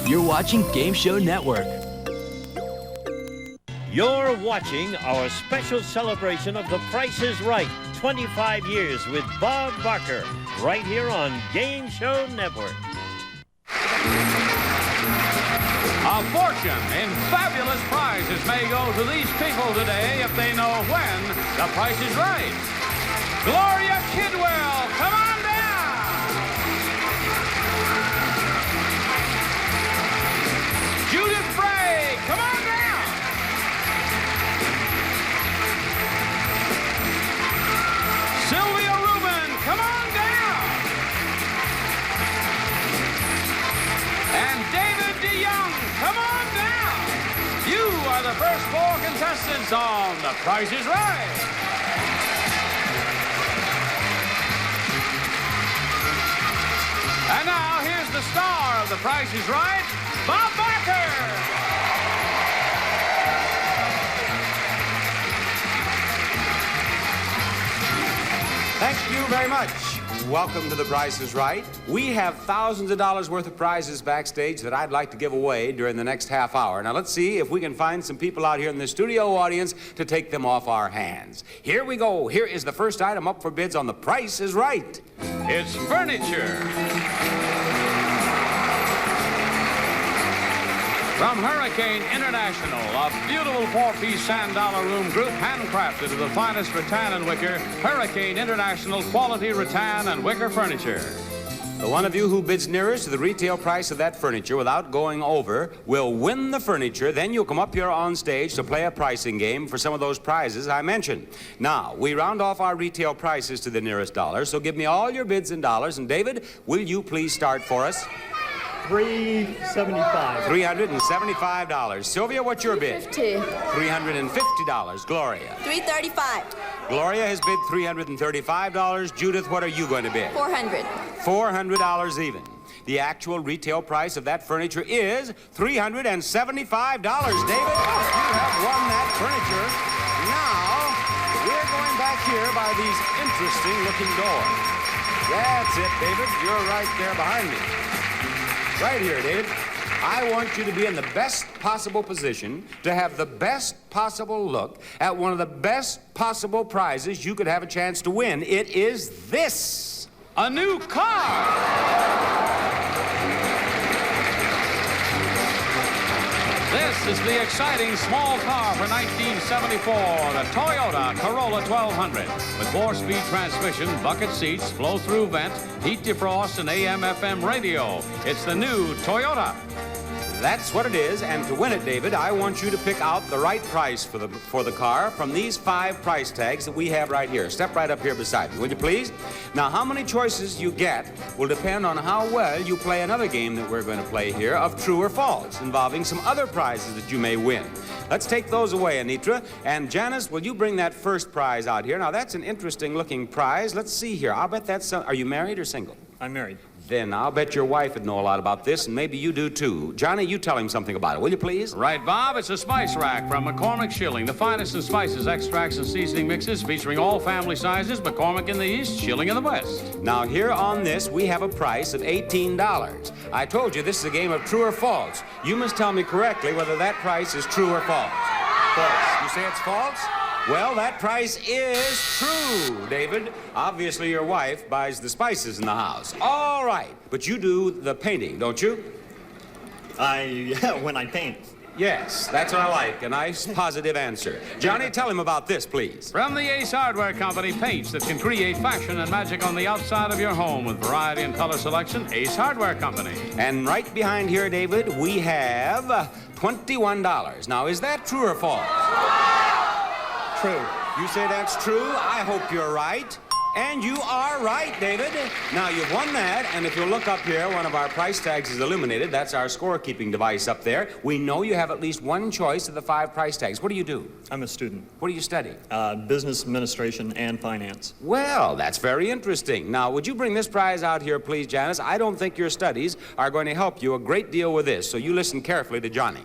You're watching Game Show Network. You're watching our special celebration of The Price is Right, 25 years with Bob Barker, right here on Game Show Network. A fortune in fabulous prizes may go to these people today if they know when The Price is Right. Gloria Kidwell, come on down! Judith Moore, come on down! Sylvia Rubin, come on down! And David DeYoung, come on down! You are the first 4 contestants on The Price is Right. And now, here's the star of The Price is Right, Bob Barker! Thank you very much. Welcome to The Price is Right. We have thousands of dollars worth of prizes backstage that I'd like to give away during the next half hour. Now, let's see if we can find some people out here in the studio audience to take them off our hands. Here we go. Here is the first item up for bids on The Price is Right. It's furniture. From Hurricane International, a beautiful 4-piece sand dollar room group handcrafted of the finest rattan and wicker, Hurricane International quality rattan and wicker furniture. The one of you who bids nearest to the retail price of that furniture without going over will win the furniture. Then you'll come up here on stage to play a pricing game for some of those prizes I mentioned. Now, we round off our retail prices to the nearest dollar, so give me all your bids in dollars. And David, will you please start for us? $375. $375. Sylvia, what's your bid? $350. $350. Gloria? $335. Gloria has bid $335. Judith, what are you going to bid? $400. $400 even. The actual retail price of that furniture is $375. David, you have won that furniture. Now, we're going back here by these interesting-looking doors. That's it, David. You're right there behind me. Right here, David. I want you to be in the best possible position to have the best possible look at one of the best possible prizes you could have a chance to win. It is this. A new car! This is the exciting small car for 1974, the Toyota Corolla 1200. With 4-speed transmission, bucket seats, flow-through vent, heat defrost, and AM/FM radio. It's the new Toyota. That's what it is, and to win it, David, I want you to pick out the right price for the car from these 5 price tags that we have right here. Step right up here beside me, will you please? Now, how many choices you get will depend on how well you play another game that we're going to play here of true or false, involving some other prizes that you may win. Let's take those away, Anitra. And Janice, will you bring that first prize out here? Now, that's an interesting-looking prize. Let's see here. I'll bet that's... Are you married or single? I'm married. Then I'll bet your wife would know a lot about this, and maybe you do, too. Johnny, you tell him something about it, will you, please? Right, Bob. It's a spice rack from McCormick Schilling. The finest in spices, extracts, and seasoning mixes featuring all family sizes. McCormick in the east, Schilling in the west. Now, here on this, we have a price of $18. I told you this is a game of true or false. You must tell me correctly whether that price is true or false. False. You say it's false? Well, that price is true, David. Obviously, your wife buys the spices in the house. All right, but you do the painting, don't you? When I paint. Yes, that's what I like. A nice, positive answer. Johnny, tell him about this, please. From the Ace Hardware Company, paints that can create fashion and magic on the outside of your home with variety and color selection. Ace Hardware Company. And right behind here, David, we have $21. Now, is that true or false? True. You say that's true? I hope you're right. And you are right, David. Now, you've won that, and if you'll look up here, one of our price tags is illuminated. That's our score-keeping device up there. We know you have at least one choice of the 5 price tags. What do you do? I'm a student. What do you study? Business administration and finance. Well, that's very interesting. Now, would you bring this prize out here, please, Janice? I don't think your studies are going to help you a great deal with this, so you listen carefully to Johnny.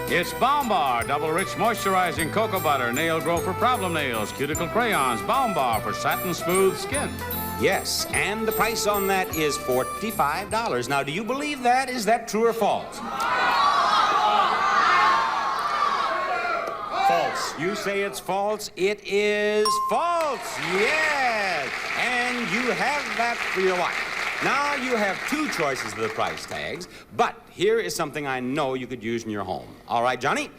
It's Balm Bar, double rich moisturizing cocoa butter, nail grow for problem nails, cuticle crayons, Balm Bar for satin smooth skin. Yes, and the price on that is $45. Now, do you believe that? Is that true or false? False. You say it's false. It is false. Yes. And you have that for your wife. Now you have two choices of the price tags, but here is something I know you could use in your home. All right, Johnny?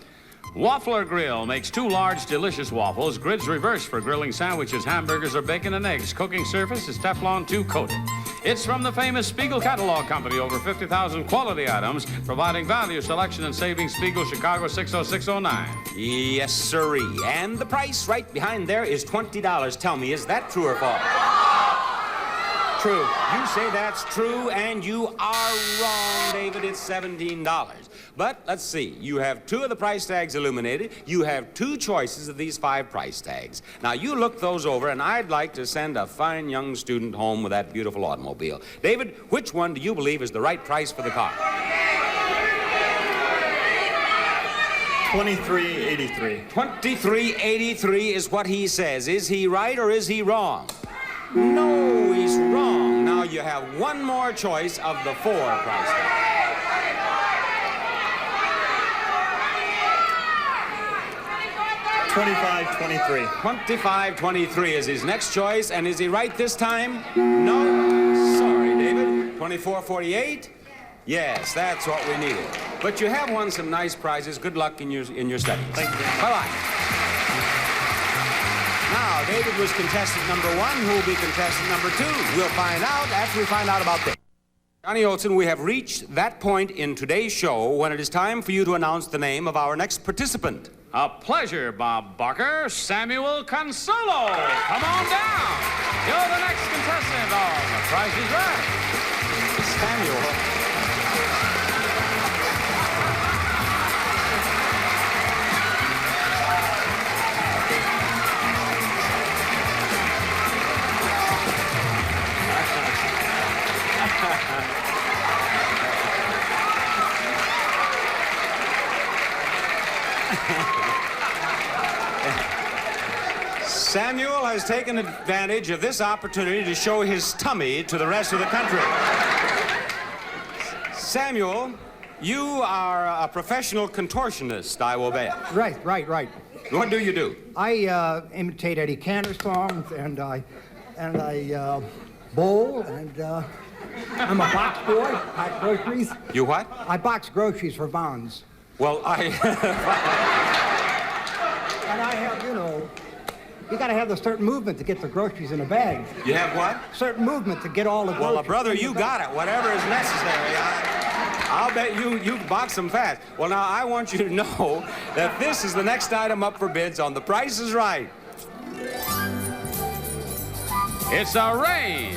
Waffler Grill makes 2 large, delicious waffles. Grids reversed for grilling sandwiches, hamburgers, or bacon and eggs. Cooking surface is Teflon 2 coated. It's from the famous Spiegel Catalog Company. Over 50,000 quality items, providing value, selection, and savings. Spiegel, Chicago, 60609. Yes, sirree. And the price right behind there is $20. Tell me, is that true or false? True. You say that's true, and you are wrong, David. It's $17. But let's see. You have 2 of the price tags illuminated. You have 2 choices of these 5 price tags. Now, you look those over, and I'd like to send a fine young student home with that beautiful automobile. David, which one do you believe is the right price for the car? $23.83. $23.83 is what he says. Is he right or is he wrong? No, he's wrong. Now you have one more choice of the 4 price tags. $25.23. $25.23 is his next choice, and is he right this time? No. Sorry, David. $24.48? Yes, that's what we needed. But you have won some nice prizes. Good luck in your studies. Thank you. Bye-bye. Now, David was contestant number 1. Who will be contestant number 2? We'll find out after we find out about this. Johnny Olson, we have reached that point in today's show when it is time for you to announce the name of our next participant. A pleasure, Bob Barker. Samuel Consolo. Come on down. You're the next contestant on The Price is Right. Samuel. Samuel has taken advantage of this opportunity to show his tummy to the rest of the country. Samuel, you are a professional contortionist, I will bet. Right. What do you do? I imitate Eddie Cantor songs, and I bowl, and I'm a box boy, pack groceries. You what? I box groceries for Vons. Well, And I have, you got to have a certain movement to get the groceries in a bag. You have what? Certain movement to get all the groceries. Well, brother, you got it. Whatever is necessary. I'll bet you box them fast. Well, now, I want you to know that this is the next item up for bids on The Price is Right. It's a range.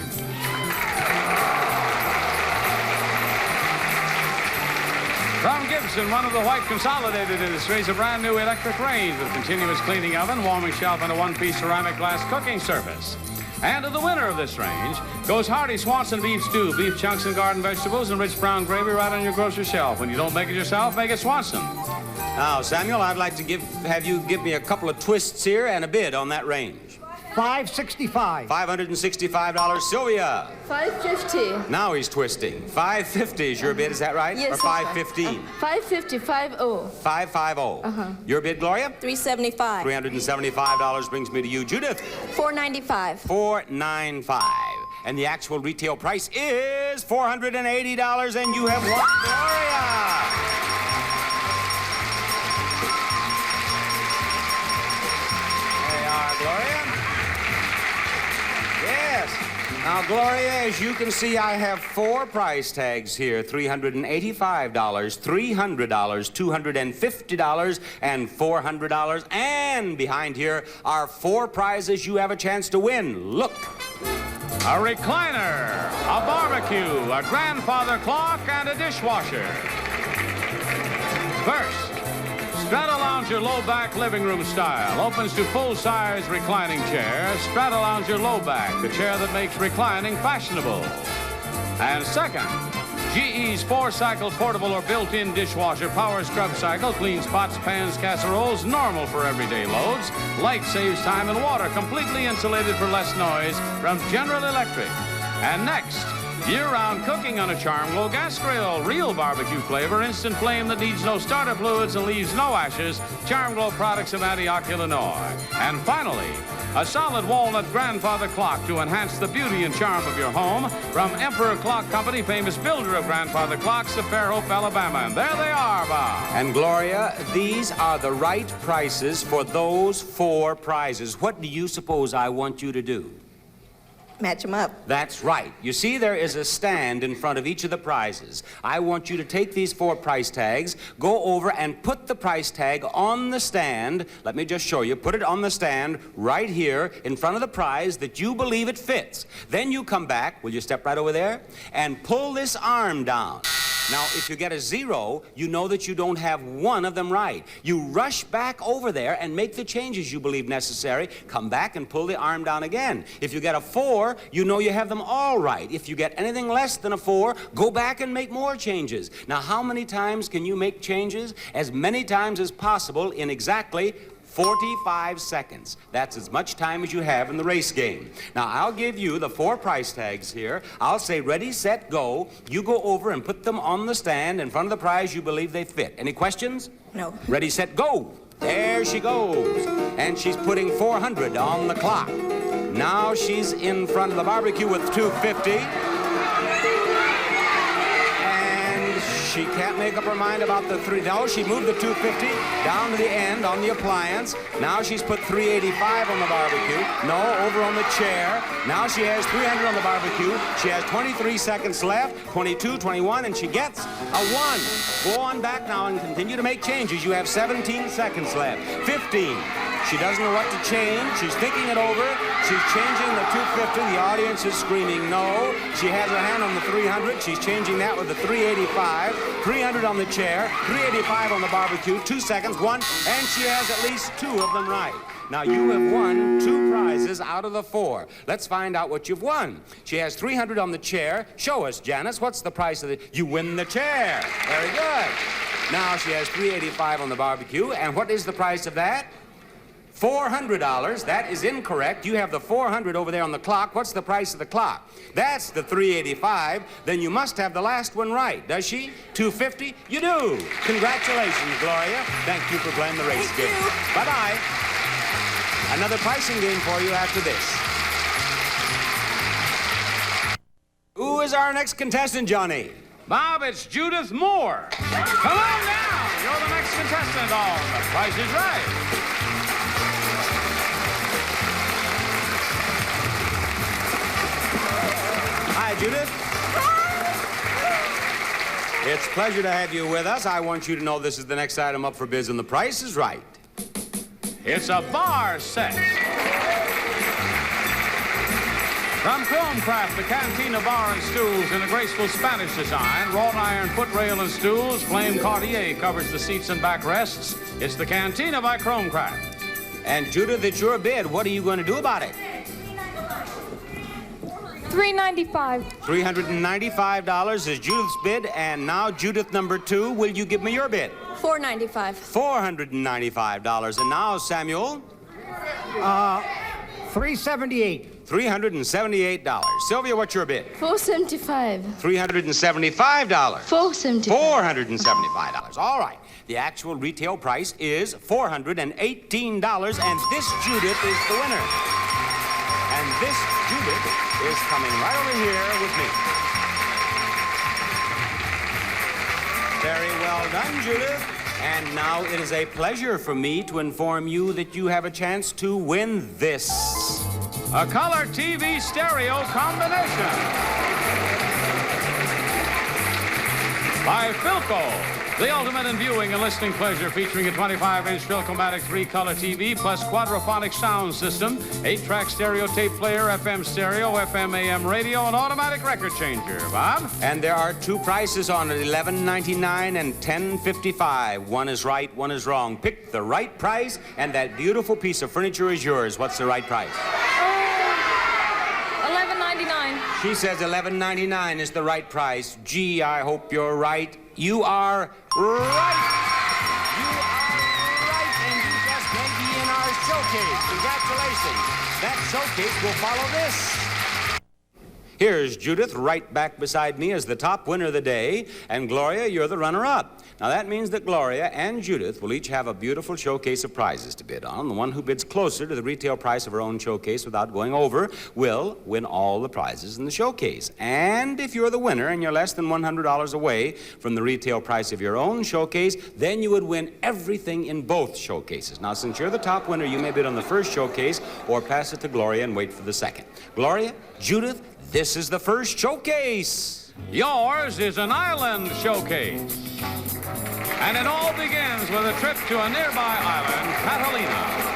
From Gibson, one of the white consolidated industries, a brand new electric range with continuous cleaning oven, warming shelf, and a 1-piece ceramic glass cooking surface. And to the winner of this range goes hearty Swanson beef stew, beef chunks and garden vegetables, and rich brown gravy right on your grocery shelf. When you don't make it yourself, make it Swanson. Now, Samuel, I'd like to have you give me a couple of twists here and a bid on that range. $565. $565. Sylvia. $550. Now he's twisting. $550 is your bid, is that right? Yes. Or $515? $550. $550. Your bid, Gloria? $375. $375 brings me to you, Judith. $495. $495. And the actual retail price is $480, and you have won, Gloria. There you are, Gloria. Yes. Now, Gloria, as you can see, I have 4 price tags here. $385, $300, $250, and $400. And behind here are 4 prizes you have a chance to win. Look. A recliner, a barbecue, a grandfather clock, and a dishwasher. First, Strata-Lounger low-back living room style. Opens to full-size reclining chair. Strata-Lounger low-back, the chair that makes reclining fashionable. And second, GE's 4-cycle portable or built-in dishwasher power scrub cycle cleans pots, pans, casseroles, normal for everyday loads. Light saves time and water, completely insulated for less noise from General Electric. And next, year-round cooking on a Charm Glow gas grill. Real barbecue flavor, instant flame that needs no starter fluids and leaves no ashes. Charm Glow products of Antioch, Illinois. And finally, a solid walnut grandfather clock to enhance the beauty and charm of your home from Emperor Clock Company, famous builder of grandfather clocks of Fairhope, Alabama. And there they are, Bob. And Gloria, these are the right prices for those 4 prizes. What do you suppose I want you to do? Match them up. That's right. You see, there is a stand in front of each of the prizes. I want you to take these 4 price tags, go over and put the price tag on the stand. Let me just show you. Put it on the stand right here in front of the prize that you believe it fits. Then you come back, will you step right over there, and pull this arm down. Now, if you get a 0, you know that you don't have one of them right. You rush back over there and make the changes you believe necessary. Come back and pull the arm down again. If you get a 4, you know you have them all right. If you get anything less than a 4, go back and make more changes. Now, how many times can you make changes? As many times as possible in exactly 45 seconds. That's as much time as you have in the race game. Now, I'll give you the 4 price tags here. I'll say ready, set, go. You go over and put them on the stand in front of the prize you believe they fit. Any questions? No. Ready, set, go. There she goes. And she's putting 400 on the clock. Now she's in front of the barbecue with 250. She can't make up her mind about the 3. No, she moved the 250 down to the end on the appliance. Now she's put 385 on the barbecue. No, over on the chair. Now she has 300 on the barbecue. She has 23 seconds left, 22, 21, and she gets a 1. Go on back now and continue to make changes. You have 17 seconds left. 15. She doesn't know what to change. She's thinking it over. She's changing the 250. The audience is screaming no. She has her hand on the 300. She's changing that with the 385. 300 on the chair. 385 on the barbecue. 2 seconds. 1. And she has at least 2 of them right. Now, you have won 2 prizes out of the 4. Let's find out what you've won. She has 300 on the chair. Show us, Janice. What's the price of the... You win the chair. Very good. Now, she has 385 on the barbecue. And what is the price of that? $400. That is incorrect. You have the 400 over there on the clock. What's the price of the clock? That's the 385. Then you must have the last one right, does she? 250? You do. Congratulations, Gloria. Thank you for playing the race game. Bye-bye. Another pricing game for you after this. Who is our next contestant, Johnny? Bob, it's Judith Moore. Come on down. You're the next contestant on The Price is Right. Hi, Judith. It's a pleasure to have you with us. I want you to know this is the next item up for bids, and the price is right. It's a bar set. From Chromecraft, the Cantina bar and stools in a graceful Spanish design. Wrought iron footrail and stools. Flame Cartier covers the seats and backrests. It's the Cantina by Chromecraft. And Judith, it's your bid. What are you going to do about it? $395. $395 is Judith's bid, and now Judith number 2, will you give me your bid? $495. $495. And now, Samuel? $378. $378. Sylvia, what's your bid? $475. $375. $475. $475. All right. The actual retail price is $418, and this Judith is the winner. And this Judith is coming right over here with me. Very well done, Judith. And now it is a pleasure for me to inform you that you have a chance to win this. A color TV stereo combination by Philco. The ultimate in viewing and listening pleasure, featuring a 25-inch Philcomatic 3-color TV plus quadraphonic sound system, 8-track stereo tape player, FM stereo, FM AM radio, and automatic record changer. Bob? And there are 2 prices on it, $11.99 and $10.55. One is right, one is wrong. Pick the right price, and that beautiful piece of furniture is yours. What's the right price? $11.95. $11.99. She says $11.99 is the right price. Gee, I hope you're right. You are right. You are right, and you just may be in our showcase. Congratulations. That showcase will follow this. Here's Judith right back beside me as the top winner of the day, and Gloria, you're the runner-up. Now, that means that Gloria and Judith will each have a beautiful showcase of prizes to bid on. The one who bids closer to the retail price of her own showcase without going over will win all the prizes in the showcase. And if you're the winner and you're less than $100 away from the retail price of your own showcase, then you would win everything in both showcases. Now, since you're the top winner, you may bid on the first showcase or pass it to Gloria and wait for the second. Gloria, Judith, this is the first showcase. Yours is an island showcase. And it all begins with a trip to a nearby island, Catalina.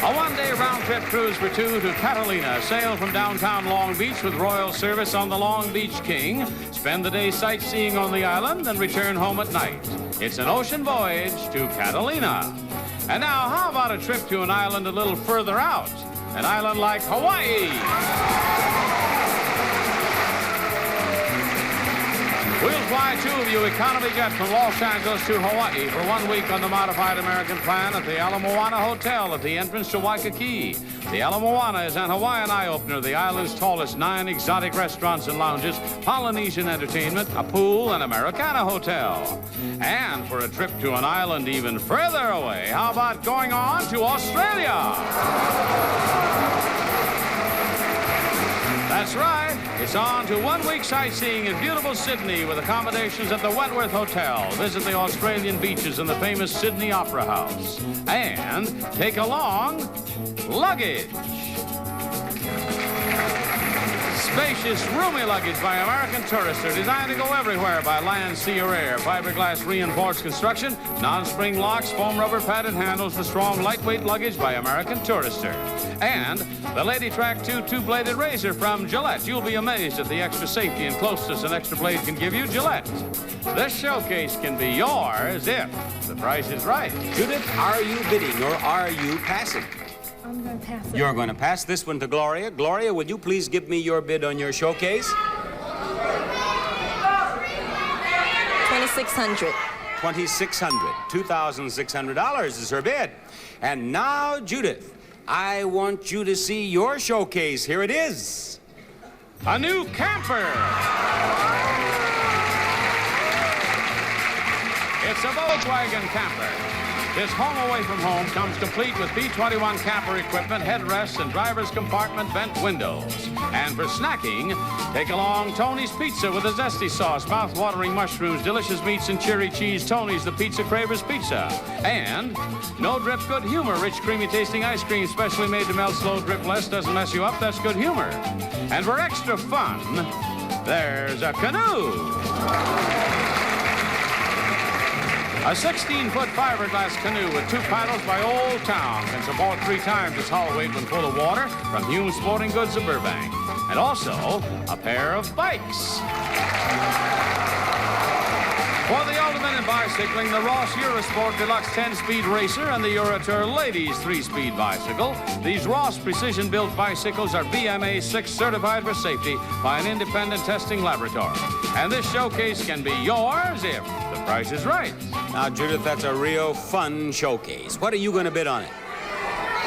A one-day round-trip cruise for two to Catalina. Sail from downtown Long Beach with Royal Service on the Long Beach King. Spend the day sightseeing on the island and return home at night. It's an ocean voyage to Catalina. And now, how about a trip to an island a little further out? An island like Hawaii. We'll fly two of you economy jet from Los Angeles to Hawaii for 1 week on the modified American plan at the Ala Moana Hotel at the entrance to Waikiki. The Ala Moana is an Hawaiian eye-opener, the island's tallest 9 exotic restaurants and lounges, Polynesian entertainment, a pool, and Americana hotel. And for a trip to an island even further away, how about going on to Australia? That's right. It's on to 1 week sightseeing in beautiful Sydney with accommodations at the Wentworth Hotel. Visit the Australian beaches and the famous Sydney Opera House. And take along luggage. Spacious, roomy luggage by American tourists are designed to go everywhere by land, sea, or air. Fiberglass reinforced construction, non-spring locks, foam rubber padded handles for strong, lightweight luggage by American Tourister. And the Lady Track 2 two-bladed razor from Gillette. You'll be amazed at the extra safety and closeness an extra blade can give you. Gillette. This showcase can be yours if the price is right. Judith, are you bidding or are you passing? I'm going to pass it. You're going to pass this one to Gloria. Gloria, would you please give me your bid on your showcase? $2,600. $2,600. $2,600 is her bid. And now, Judith, I want you to see your showcase. Here it is. A new camper. It's a Volkswagen camper. This home away from home comes complete with B-21 camper equipment, headrests, and driver's compartment vent windows. And for snacking, take along Tony's Pizza with a zesty sauce, mouth-watering mushrooms, delicious meats, and cherry cheese. Tony's, the Pizza Craver's Pizza. And no drip, good humor. Rich, creamy tasting ice cream, specially made to melt slow, drip less, doesn't mess you up. That's good humor. And for extra fun, there's a canoe. A 16-foot fiberglass canoe with 2 paddles by Old Town can support 3 times its hull weight when full of water from Hume Sporting Goods of Burbank. And also a pair of bikes. For the ultimate in bicycling, the Ross Eurosport Deluxe 10-speed racer and the Eurotour Ladies 3-speed bicycle. These Ross precision-built bicycles are BMA 6 certified for safety by an independent testing laboratory. And this showcase can be yours if the price is right. Now, Judith, that's a real fun showcase. What are you going to bid on it?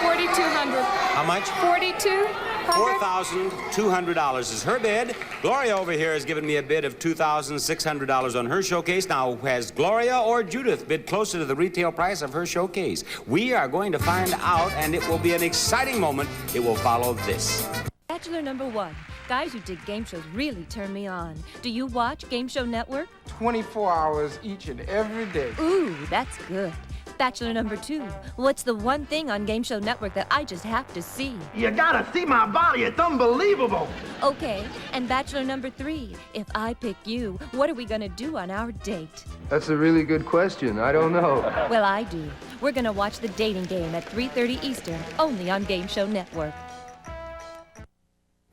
$4,200. How much? $4,200. $4,200 is her bid. Gloria over here has given me a bid of $2,600 on her showcase. Now, has Gloria or Judith bid closer to the retail price of her showcase? We are going to find out, and it will be an exciting moment. It will follow this. Bachelor number 1. Guys who dig game shows really turn me on. Do you watch Game Show Network? 24 hours each and every day. Ooh, that's good. Bachelor number 2. What's the one thing on Game Show Network that I just have to see? You gotta see my body. It's unbelievable. Okay, and Bachelor number 3. If I pick you, what are we gonna do on our date? That's a really good question. I don't know. Well, I do. We're gonna watch The Dating Game at 3:30 Eastern, only on Game Show Network.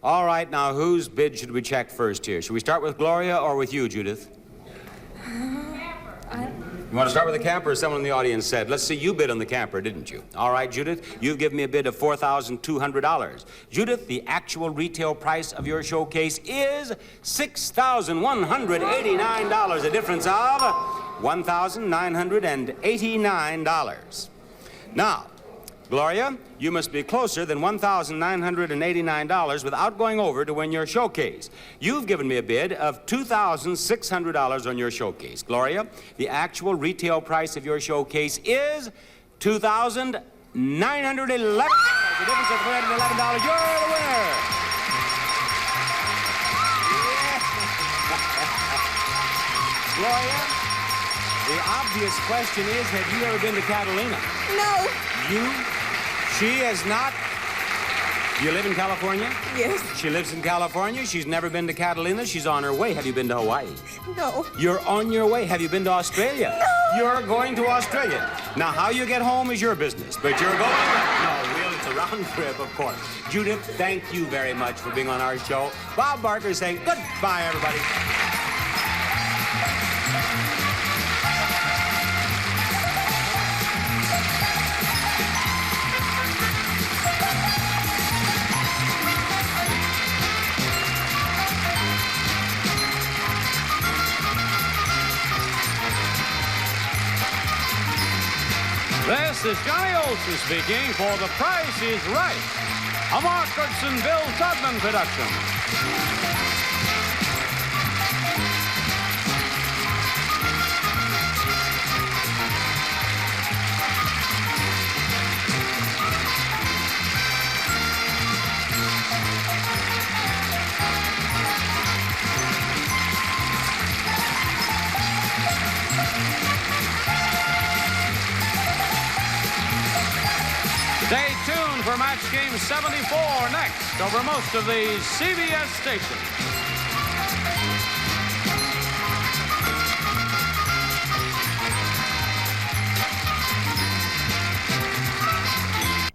All right, now, whose bid should we check first here? Should we start with Gloria or with you, Judith? You want to start with the camper, or someone in the audience said? Let's see, you bid on the camper, didn't you? All right, Judith, you've given me a bid of $4,200. Judith, the actual retail price of your showcase is $6,189, a difference of $1,989. Now, Gloria, you must be closer than $1,989 without going over to win your showcase. You've given me a bid of $2,600 on your showcase. Gloria, the actual retail price of your showcase is $2,911. The difference of $311. You're the winner. Yeah. Gloria, the obvious question is, have you ever been to Catalina? No. She has not. You live in California? Yes. She lives in California. She's never been to Catalina. She's on her way. Have you been to Hawaii? No. You're on your way. Have you been to Australia? No. You're going to Australia. Now, how you get home is your business, but you're going. No, Will, it's a round trip, of course. Judith, thank you very much for being on our show. Bob Barker saying goodbye, everybody. This is Johnny Olson speaking for The Price is Right, a Mark Goodson, Bill Tubman production. Stay tuned for match game 74 next over most of these CBS stations.